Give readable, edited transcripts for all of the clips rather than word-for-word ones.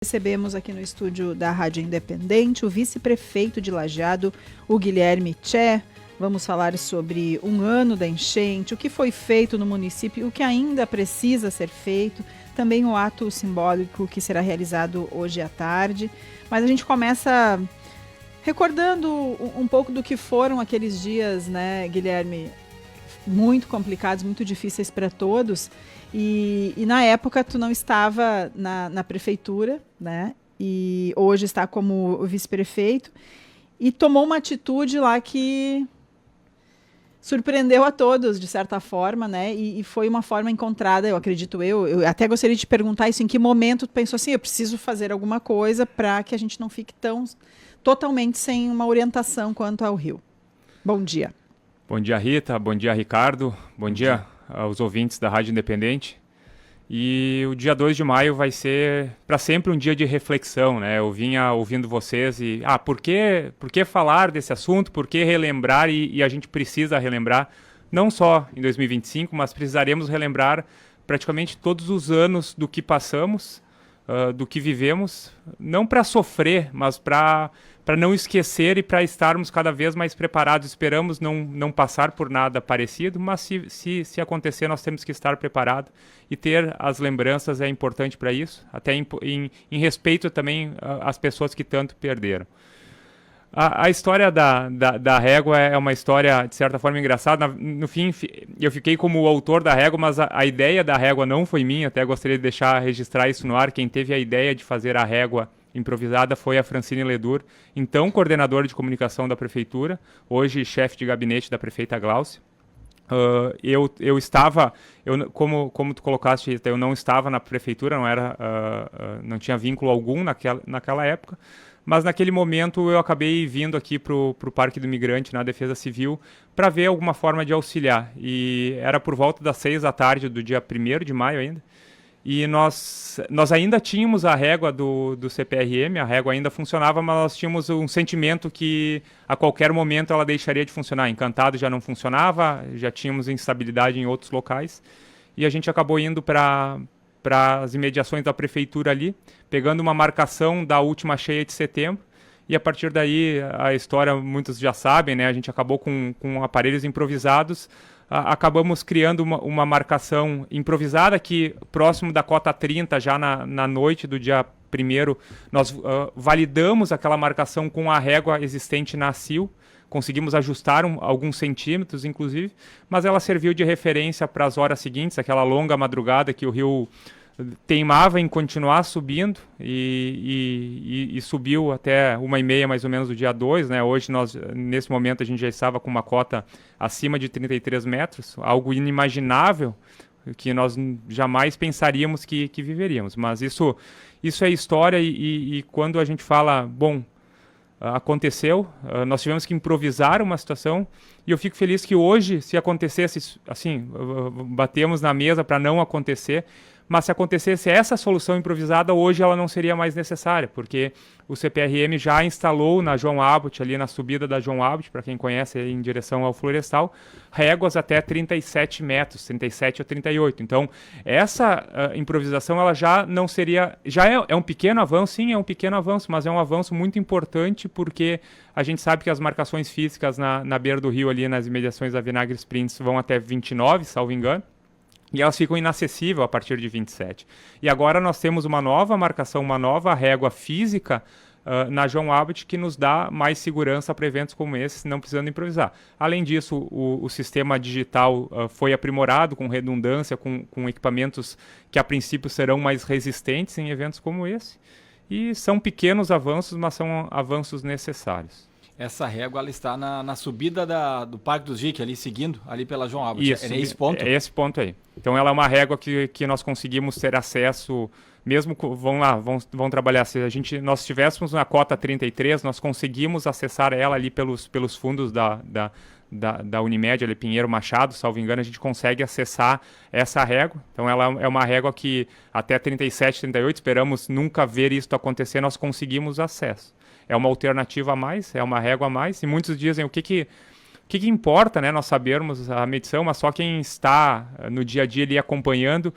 Recebemos aqui no estúdio da Rádio Independente o vice-prefeito de Lajeado, o Guilherme Tchê. Vamos falar sobre um ano da enchente, o que foi feito no município, o que ainda precisa ser feito, também o ato simbólico que será realizado hoje à tarde. Mas a gente começa recordando um pouco do que foram aqueles dias, né, Guilherme, muito complicados, muito difíceis para todos. E na época tu não estava na prefeitura, né? E hoje está como vice-prefeito e tomou uma atitude lá que surpreendeu a todos, de certa forma, né? E foi uma forma encontrada, eu acredito eu até gostaria de te perguntar isso, em que momento tu pensou assim, eu preciso fazer alguma coisa para que a gente não fique totalmente sem uma orientação quanto ao rio. Bom dia. Bom dia, Rita. Bom dia, Ricardo. Bom dia aos ouvintes da Rádio Independente. E o dia 2 de maio vai ser para sempre um dia de reflexão, né? Eu vinha ouvindo vocês e, por que falar desse assunto? Por que relembrar? E a gente precisa relembrar, não só em 2025, mas precisaremos relembrar praticamente todos os anos do que passamos, do que vivemos, não para sofrer, mas para não esquecer e para estarmos cada vez mais preparados. Esperamos não passar por nada parecido, mas se acontecer, nós temos que estar preparados e ter as lembranças é importante para isso, até em respeito também às pessoas que tanto perderam. A história da régua é uma história, de certa forma, engraçada. No fim, eu fiquei como o autor da régua, mas a ideia da régua não foi minha. Até gostaria de registrar isso no ar. Quem teve a ideia de fazer a régua improvisada foi a Francine Ledur, então coordenadora de comunicação da prefeitura, hoje chefe de gabinete da prefeita Glaucia. Eu estava, como tu colocaste, eu não estava na prefeitura, não tinha vínculo algum naquela época. Mas naquele momento eu acabei vindo aqui para o Parque do Imigrante, na Defesa Civil, para ver alguma forma de auxiliar. E era por volta das 6 da tarde do dia 1º de maio ainda. E nós ainda tínhamos a régua do CPRM, a régua ainda funcionava, mas nós tínhamos um sentimento que a qualquer momento ela deixaria de funcionar. Encantado já não funcionava, já tínhamos instabilidade em outros locais. E a gente acabou indo para as imediações da prefeitura ali, pegando uma marcação da última cheia de setembro, e a partir daí, a história muitos já sabem, né? A gente acabou com aparelhos improvisados, acabamos criando uma marcação improvisada que, próximo da cota 30, já na noite do dia 1º, nós validamos aquela marcação com a régua existente na CIL, conseguimos ajustar alguns centímetros, inclusive, mas ela serviu de referência para as horas seguintes, aquela longa madrugada que o rio teimava em continuar subindo e subiu até 1h30 mais ou menos do dia 2, né? Hoje, nesse momento, a gente já estava com uma cota acima de 33 metros, algo inimaginável que nós jamais pensaríamos que viveríamos. Mas isso é história e quando a gente fala, bom, aconteceu, nós tivemos que improvisar uma situação e eu fico feliz que hoje, se acontecesse assim, batemos na mesa para não acontecer, mas se acontecesse essa solução improvisada, hoje ela não seria mais necessária, porque o CPRM já instalou na João Abbott, ali na subida da João Abbott, para quem conhece, em direção ao Florestal, réguas até 37 metros, 37 a 38. Então, essa improvisação ela já não seria... Já é um pequeno avanço, sim, é um pequeno avanço, mas é um avanço muito importante, porque a gente sabe que as marcações físicas na beira do rio, ali nas imediações da Vinagre Sprints, vão até 29, salvo engano. E elas ficam inacessíveis a partir de 27. E agora nós temos uma nova marcação, uma nova régua física na João Abbott que nos dá mais segurança para eventos como esse, não precisando improvisar. Além disso, o sistema digital foi aprimorado com redundância, com equipamentos que a princípio serão mais resistentes em eventos como esse. E são pequenos avanços, mas são avanços necessários. Essa régua ela está na subida do Parque dos Jique, ali seguindo, ali pela João Abbott. Isso, é esse ponto? É esse ponto aí. Então ela é uma régua que nós conseguimos ter acesso, mesmo, vão trabalhar, se nós estivéssemos na cota 33, nós conseguimos acessar ela ali pelos fundos da Unimed, ali Pinheiro Machado, salvo engano, a gente consegue acessar essa régua. Então ela é uma régua que até 37, 38, esperamos nunca ver isso acontecer, nós conseguimos acesso. É uma alternativa a mais, é uma régua a mais, e muitos dizem o que importa, né, nós sabermos a medição, mas só quem está no dia a dia ali acompanhando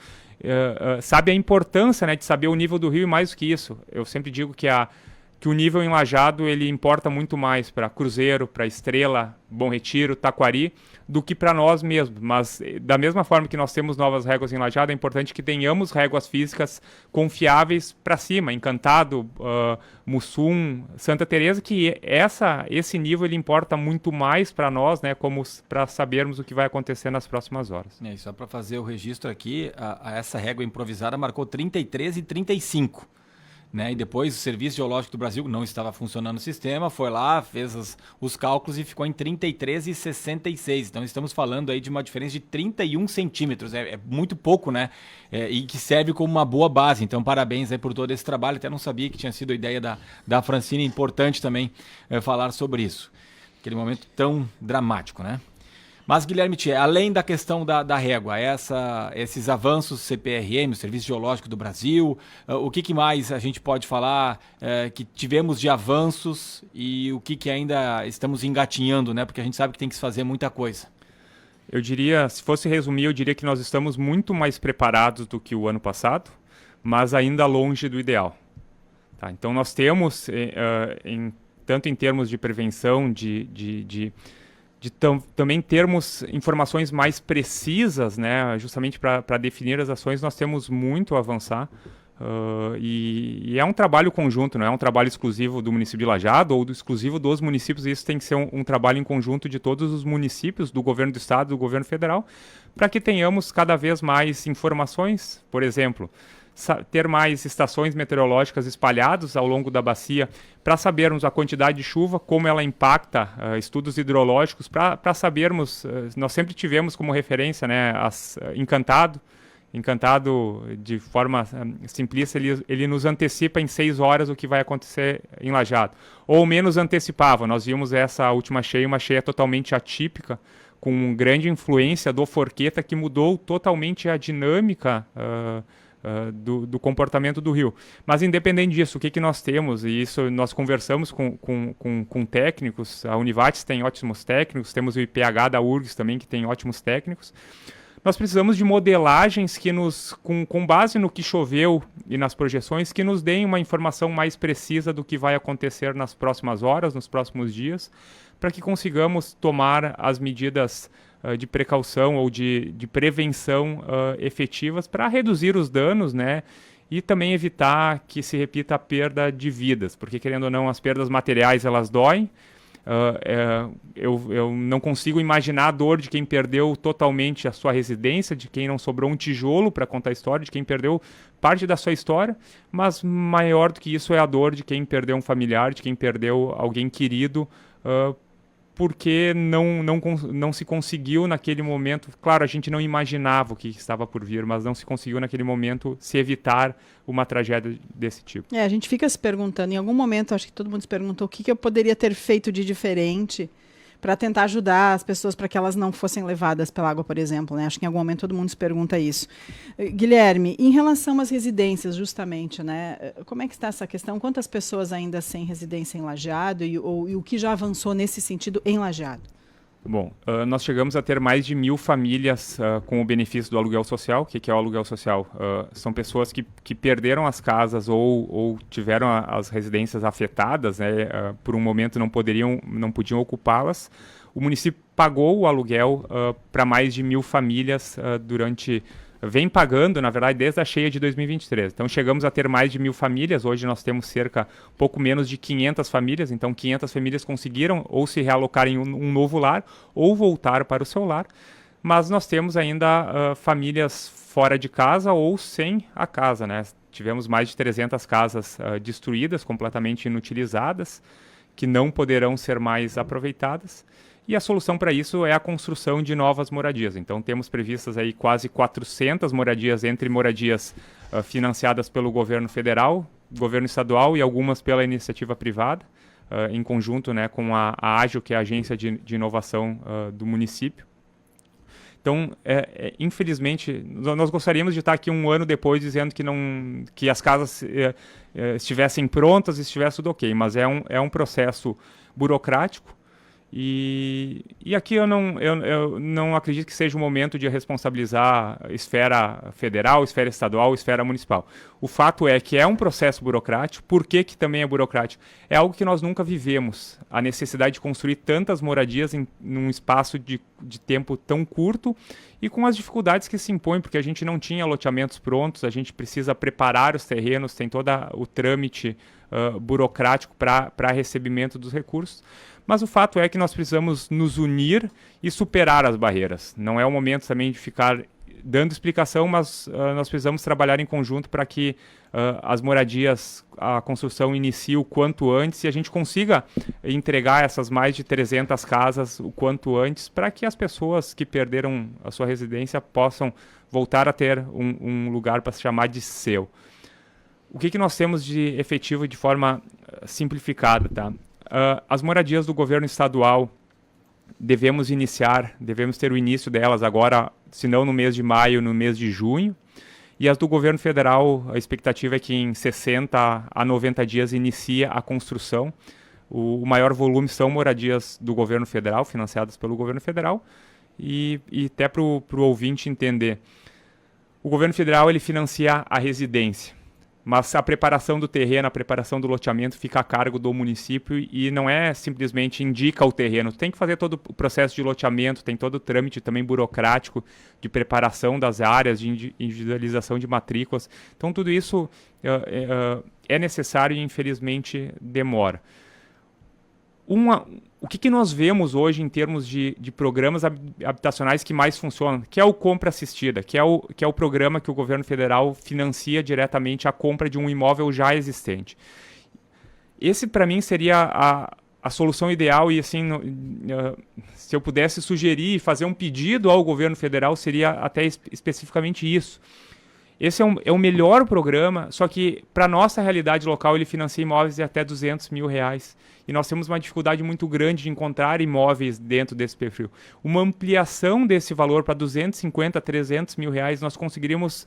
sabe a importância, né, de saber o nível do rio, e mais do que isso. Eu sempre digo que o nível em Lajeado ele importa muito mais para Cruzeiro, para Estrela, Bom Retiro, Taquari, do que para nós mesmos. Mas da mesma forma que nós temos novas réguas em Lajeado, é importante que tenhamos réguas físicas confiáveis para cima, Encantado, Mussum, Santa Teresa, que esse nível ele importa muito mais para nós, né, como para sabermos o que vai acontecer nas próximas horas. E só para fazer o registro aqui, essa régua improvisada marcou 33 e 35. Né? E depois o Serviço Geológico do Brasil não estava funcionando o sistema, foi lá, fez os cálculos e ficou em 33 e 66. Então estamos falando aí de uma diferença de 31 centímetros, é muito pouco, né? E que serve como uma boa base. Então parabéns aí por todo esse trabalho, até não sabia que tinha sido a ideia da Francine, importante também falar sobre isso. Aquele momento tão dramático, né? Mas, Guilherme Tchê, além da questão da régua, esses avanços CPRM, o Serviço Geológico do Brasil, o que mais a gente pode falar que tivemos de avanços e o que ainda estamos engatinhando, né? Porque a gente sabe que tem que se fazer muita coisa. Eu diria, se fosse resumir, eu diria que nós estamos muito mais preparados do que o ano passado, mas ainda longe do ideal. Tá? Então, nós temos, tanto em termos de prevenção, também termos informações mais precisas, né, justamente para definir as ações, nós temos muito a avançar. E é um trabalho conjunto, não é um trabalho exclusivo do município de Lajeado ou exclusivo dos municípios. Isso tem que ser um trabalho em conjunto de todos os municípios, do governo do estado, do governo federal, para que tenhamos cada vez mais informações. Por exemplo, ter mais estações meteorológicas espalhadas ao longo da bacia para sabermos a quantidade de chuva, como ela impacta estudos hidrológicos, para sabermos, nós sempre tivemos como referência, né, Encantado de forma simplista, ele nos antecipa em 6 horas o que vai acontecer em Lajeado, ou menos antecipava. Nós vimos essa última cheia, uma cheia totalmente atípica, com grande influência do Forqueta, que mudou totalmente a dinâmica do comportamento do rio. Mas independente disso, o que nós temos, e isso nós conversamos com técnicos, a Univates tem ótimos técnicos, temos o IPH da URGS também, que tem ótimos técnicos. Nós precisamos de modelagens que com base no que choveu e nas projeções, que nos deem uma informação mais precisa do que vai acontecer nas próximas horas, nos próximos dias, para que consigamos tomar as medidas de precaução ou de prevenção efetivas para reduzir os danos, né? E também evitar que se repita a perda de vidas, porque, querendo ou não, as perdas materiais elas doem. Eu não consigo imaginar a dor de quem perdeu totalmente a sua residência, de quem não sobrou um tijolo para contar a história, de quem perdeu parte da sua história, mas maior do que isso é a dor de quem perdeu um familiar, de quem perdeu alguém querido, porque não se conseguiu naquele momento. Claro, a gente não imaginava o que estava por vir, mas não se conseguiu naquele momento se evitar uma tragédia desse tipo. A gente fica se perguntando, em algum momento, acho que todo mundo se perguntou o que eu poderia ter feito de diferente para tentar ajudar as pessoas para que elas não fossem levadas pela água, por exemplo, né? Acho que em algum momento todo mundo se pergunta isso. Guilherme, em relação às residências, justamente, né? Como é que está essa questão? Quantas pessoas ainda sem residência em Lajeado e o que já avançou nesse sentido em Lajeado? Bom, nós chegamos a ter mais de 1.000 famílias com o benefício do aluguel social. O que é o aluguel social? São pessoas que perderam as casas ou tiveram as residências afetadas, né, por um momento não podiam ocupá-las. O município pagou o aluguel para mais de 1.000 famílias vem pagando, na verdade, desde a cheia de 2023. Então, chegamos a ter mais de 1.000 famílias. Hoje nós temos pouco menos de 500 famílias. Então, 500 famílias conseguiram ou se realocar em um novo lar ou voltar para o seu lar. Mas nós temos ainda famílias fora de casa ou sem a casa, né? Tivemos mais de 300 casas destruídas, completamente inutilizadas, que não poderão ser mais aproveitadas. E a solução para isso é a construção de novas moradias. Então, temos previstas aí quase 400 moradias, entre moradias financiadas pelo governo federal, governo estadual e algumas pela iniciativa privada, em conjunto, né, com a Ágil, que é a agência de inovação do município. Então, infelizmente, nós gostaríamos de estar aqui um ano depois dizendo que as casas estivessem prontas, estivesse tudo ok, mas é um processo burocrático. E aqui eu não acredito que seja o momento de responsabilizar a esfera federal, esfera estadual, esfera municipal. O fato é que é um processo burocrático. Por que também é burocrático? É algo que nós nunca vivemos. A necessidade de construir tantas moradias num espaço de tempo tão curto e com as dificuldades que se impõem, porque a gente não tinha loteamentos prontos, a gente precisa preparar os terrenos, tem todo o trâmite burocrático para recebimento dos recursos. Mas o fato é que nós precisamos nos unir e superar as barreiras. Não é o momento também de ficar dando explicação, mas nós precisamos trabalhar em conjunto para que as moradias, a construção inicie o quanto antes e a gente consiga entregar essas mais de 300 casas o quanto antes, para que as pessoas que perderam a sua residência possam voltar a ter um lugar para se chamar de seu. O que nós temos de efetivo de forma simplificada, tá? As moradias do governo estadual devemos ter o início delas agora, se não no mês de maio, no mês de junho. E as do governo federal, a expectativa é que em 60 a 90 dias inicie a construção. O maior volume são moradias do governo federal, financiadas pelo governo federal. E até para o ouvinte entender, o governo federal ele financia a residência. Mas a preparação do terreno, a preparação do loteamento fica a cargo do município e não é simplesmente indica o terreno. Tem que fazer todo o processo de loteamento, tem todo o trâmite também burocrático de preparação das áreas, de individualização de matrículas. Então tudo isso é necessário e infelizmente demora. O que nós vemos hoje em termos de programas habitacionais que mais funcionam, que é o compra assistida, que é o programa que o governo federal financia diretamente a compra de um imóvel já existente. Esse, para mim, seria a solução ideal e, assim, se eu pudesse sugerir, fazer um pedido ao governo federal, seria até especificamente isso. Esse é o melhor programa, só que para a nossa realidade local ele financia imóveis de até R$200 mil. E nós temos uma dificuldade muito grande de encontrar imóveis dentro desse perfil. Uma ampliação desse valor para 250, 300 mil reais, nós conseguiríamos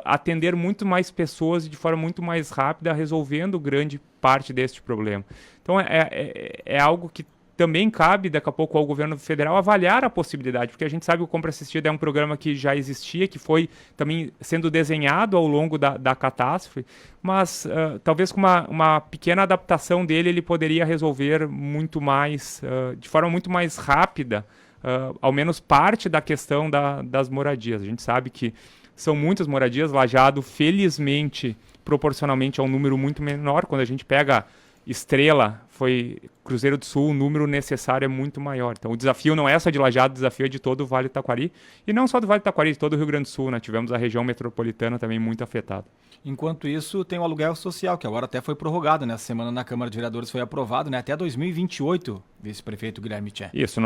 atender muito mais pessoas de forma muito mais rápida, resolvendo grande parte deste problema. Então é algo que também cabe, daqui a pouco, ao governo federal avaliar a possibilidade, porque a gente sabe que o Compra Assistida é um programa que já existia, que foi também sendo desenhado ao longo da catástrofe, mas talvez com uma pequena adaptação dele, ele poderia resolver muito mais, de forma muito mais rápida, ao menos parte da questão das moradias. A gente sabe que são muitas moradias. Lajeado, felizmente, proporcionalmente a um número muito menor. Quando a gente pega Estrela, foi Cruzeiro do Sul, o número necessário é muito maior. Então o desafio não é só de Lajeado, o desafio é de todo o Vale do Taquari. E não só do Vale do Taquari, de todo o Rio Grande do Sul, né? Tivemos a região metropolitana também muito afetada. Enquanto isso, tem o aluguel social, que agora até foi prorrogado. Nessa semana na Câmara de Vereadores foi aprovado, né? Até 2028, vice-prefeito Guilherme Tchê. Isso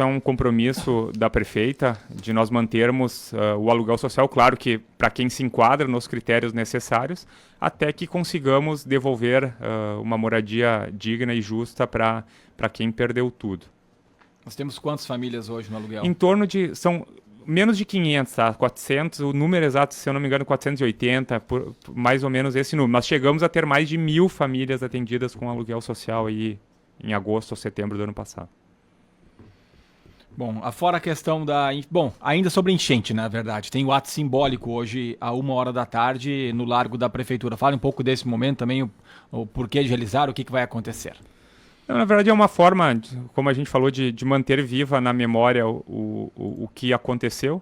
é um compromisso da prefeita, de nós mantermos o aluguel social, claro que para quem se enquadra nos critérios necessários, até que consigamos devolver uma moradia digna e justa para quem perdeu tudo. Nós temos quantas famílias hoje no aluguel? Em torno de... são menos de 500, tá? 400, o número exato, se eu não me engano, 480, mais ou menos esse número. Nós chegamos a ter mais de 1.000 famílias atendidas com aluguel social aí em agosto ou setembro do ano passado. Bom, afora a questão da... Bom, ainda sobre enchente, na verdade. Tem o ato simbólico hoje, à 1h da tarde, no Largo da Prefeitura. Fale um pouco desse momento também, o porquê de realizar, o que vai acontecer. Na verdade, é uma forma, como a gente falou, de manter viva na memória o que aconteceu,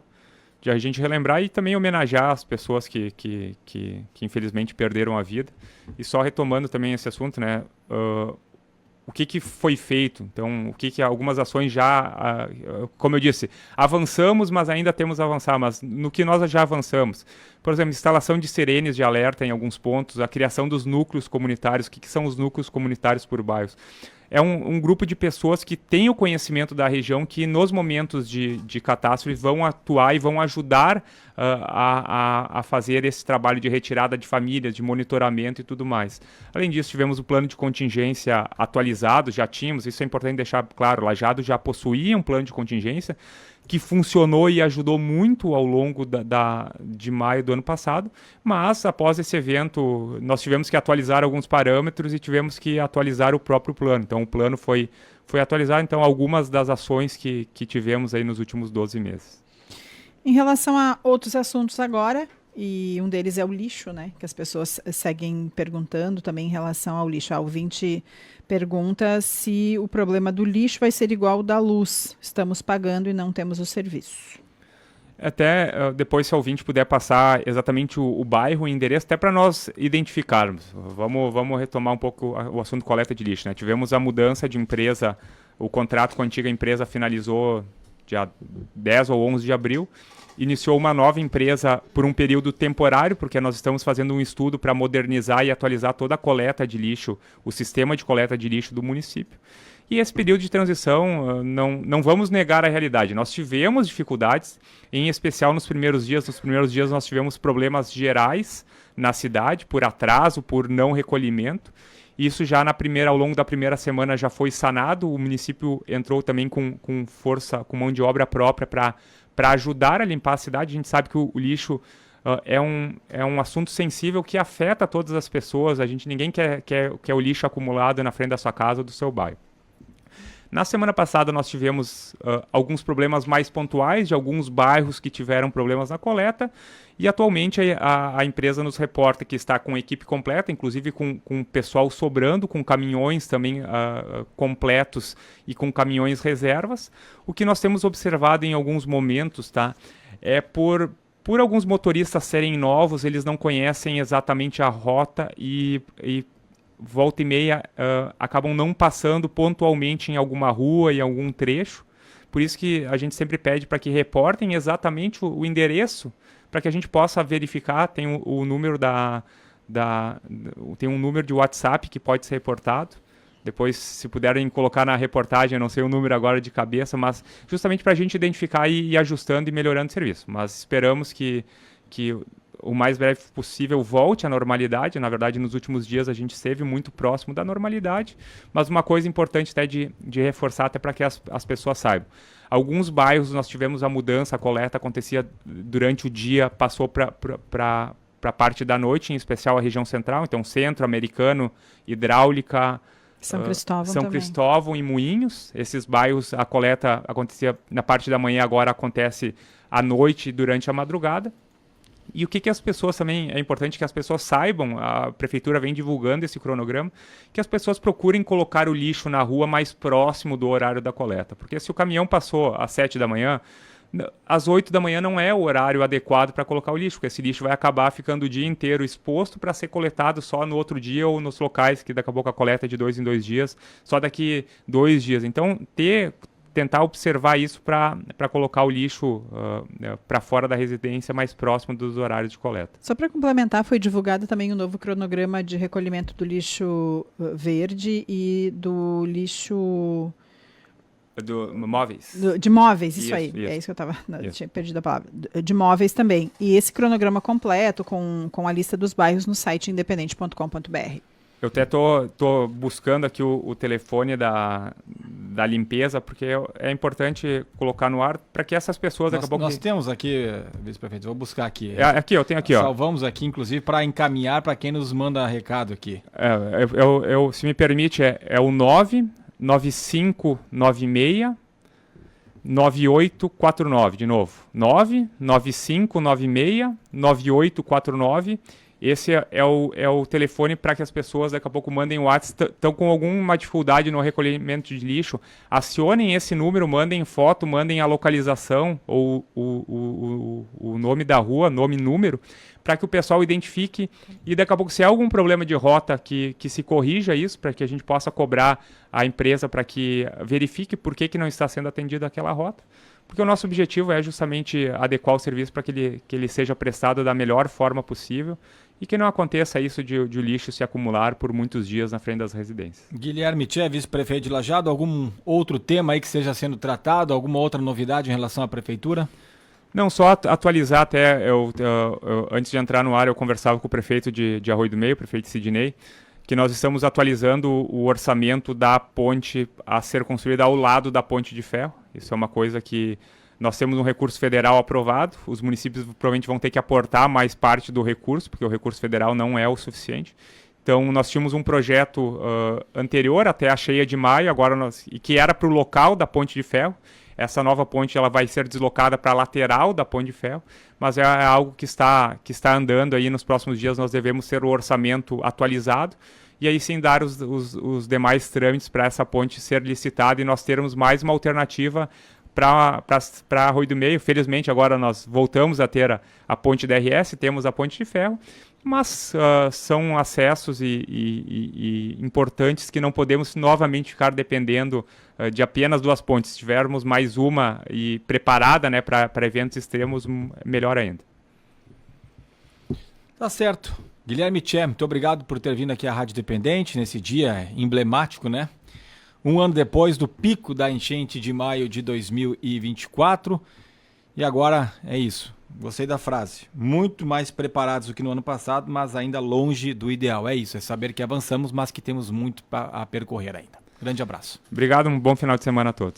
de a gente relembrar e também homenagear as pessoas que infelizmente perderam a vida. E só retomando também esse assunto, né? O que foi feito? Então, algumas ações já, como eu disse, avançamos, mas ainda temos a avançar. Mas no que nós já avançamos? Por exemplo, instalação de sirenes de alerta em alguns pontos, a criação dos núcleos comunitários. O que são os núcleos comunitários por bairros? É um grupo de pessoas que têm o conhecimento da região, que nos momentos de catástrofe vão atuar e vão ajudar a fazer esse trabalho de retirada de famílias, de monitoramento e tudo mais. Além disso, tivemos o plano de contingência atualizado, já tínhamos, isso é importante deixar claro, Lajeado já possuía um plano de contingência, que funcionou e ajudou muito ao longo de maio do ano passado, mas após esse evento nós tivemos que atualizar alguns parâmetros e tivemos que atualizar o próprio plano. Então o plano foi atualizado, então algumas das ações que tivemos aí nos últimos 12 meses. Em relação a outros assuntos agora, e um deles é o lixo, né? Que as pessoas seguem perguntando também em relação ao lixo. A ouvinte pergunta se o problema do lixo vai ser igual ao da luz. Estamos pagando e não temos o serviço. Até depois, se o ouvinte puder passar exatamente o bairro, o endereço, até para nós identificarmos. Vamos retomar um pouco o assunto coleta de lixo, né? Tivemos a mudança de empresa, o contrato com a antiga empresa finalizou dia 10 ou 11 de abril. Iniciou uma nova empresa por um período temporário, porque nós estamos fazendo um estudo para modernizar e atualizar toda a coleta de lixo, o sistema de coleta de lixo do município. E esse período de transição, não vamos negar a realidade. Nós tivemos dificuldades, em especial nos primeiros dias. Nos primeiros dias nós tivemos problemas gerais na cidade, por atraso, por não recolhimento. Isso já ao longo da primeira semana já foi sanado. O município entrou também com força, com mão de obra própria para ajudar a limpar a cidade. A gente sabe que o lixo é um assunto sensível que afeta todas as pessoas. Ninguém quer o lixo acumulado na frente da sua casa ou do seu bairro. Na semana passada nós tivemos alguns problemas mais pontuais de alguns bairros que tiveram problemas na coleta e atualmente a empresa nos reporta que está com a equipe completa, inclusive com pessoal sobrando, com caminhões também completos e com caminhões reservas. O que nós temos observado em alguns momentos, tá, é por alguns motoristas serem novos, eles não conhecem exatamente a rota e volta e meia acabam não passando pontualmente em alguma rua, em algum trecho. Por isso que a gente sempre pede para que reportem exatamente o endereço, para que a gente possa verificar. Tem o número tem um número de WhatsApp que pode ser reportado. Depois, se puderem colocar na reportagem, eu não sei o número agora de cabeça, mas justamente para a gente identificar e ir ajustando e melhorando o serviço. Mas esperamos que o mais breve possível volte à normalidade. Na verdade, nos últimos dias a gente esteve muito próximo da normalidade, mas uma coisa importante até de reforçar, até para que as pessoas saibam. Alguns bairros nós tivemos a mudança, a coleta acontecia durante o dia, passou para a parte da noite, em especial a região central, então Centro, Americano, Hidráulica, São Cristóvão São também. Cristóvão e Moinhos. Esses bairros, a coleta acontecia na parte da manhã, agora acontece à noite, durante a madrugada. E o que as pessoas também, é importante que as pessoas saibam, a prefeitura vem divulgando esse cronograma, que as pessoas procurem colocar o lixo na rua mais próximo do horário da coleta. Porque se o caminhão passou às 7 da manhã, às 8 da manhã não é o horário adequado para colocar o lixo, porque esse lixo vai acabar ficando o dia inteiro exposto para ser coletado só no outro dia ou nos locais que daqui a pouco a coleta é de 2 em 2 dias, só daqui 2 dias. Então, tentar observar isso para colocar o lixo para fora da residência, mais próximo dos horários de coleta. Só para complementar, foi divulgado também um novo cronograma de recolhimento do lixo verde e do lixo... Móveis. De móveis, isso aí. Isso. É isso que eu tinha perdido a palavra. De móveis também. E esse cronograma completo com a lista dos bairros no site independente.com.br. Eu até tô buscando aqui o telefone da limpeza, porque é importante colocar no ar para que essas pessoas... Nós temos aqui, vice-prefeito, vou buscar aqui. Eu tenho aqui. Salvamos aqui, inclusive, para encaminhar para quem nos manda recado aqui. Se me permite, é o 99596 9849, de novo. 99596 9849. Esse é o telefone para que as pessoas daqui a pouco mandem o WhatsApp, estão com alguma dificuldade no recolhimento de lixo, acionem esse número, mandem foto, mandem a localização ou o nome da rua, nome e número, para que o pessoal identifique e daqui a pouco, se há algum problema de rota, que se corrija isso, para que a gente possa cobrar a empresa para que verifique por que não está sendo atendida aquela rota. Porque o nosso objetivo é justamente adequar o serviço para que ele seja prestado da melhor forma possível e que não aconteça isso de o lixo se acumular por muitos dias na frente das residências. Guilherme Tchê, vice-prefeito de Lajeado, algum outro tema aí que esteja sendo tratado, alguma outra novidade em relação à prefeitura? Não, só atualizar até, antes de entrar no ar eu conversava com o prefeito de Arroio do Meio, o prefeito Sidney, que nós estamos atualizando o orçamento da ponte a ser construída ao lado da ponte de ferro. Isso é uma coisa que Nós temos um recurso federal aprovado, os municípios provavelmente vão ter que aportar mais parte do recurso, porque o recurso federal não é o suficiente. Então, nós tínhamos um projeto anterior, até a cheia de maio, e que era para o local da ponte de ferro. Essa nova ponte ela vai ser deslocada para a lateral da ponte de ferro, mas é algo que está andando aí nos próximos dias. Nós devemos ter o orçamento atualizado e aí sim dar os demais trâmites para essa ponte ser licitada e nós termos mais uma alternativa para Arroio do Meio. Felizmente agora nós voltamos a ter a ponte DRS, temos a ponte de ferro, mas são acessos e importantes que não podemos novamente ficar dependendo de apenas 2 pontes. Se tivermos mais uma e preparada, né, para eventos extremos, melhor ainda. Tá certo. Guilherme Tchê, muito obrigado por ter vindo aqui à Rádio Independente nesse dia emblemático, né? Um ano depois do pico da enchente de maio de 2024. E agora é isso. Gostei da frase. Muito mais preparados do que no ano passado, mas ainda longe do ideal. É isso, é saber que avançamos, mas que temos muito a percorrer ainda. Grande abraço. Obrigado, um bom final de semana a todos.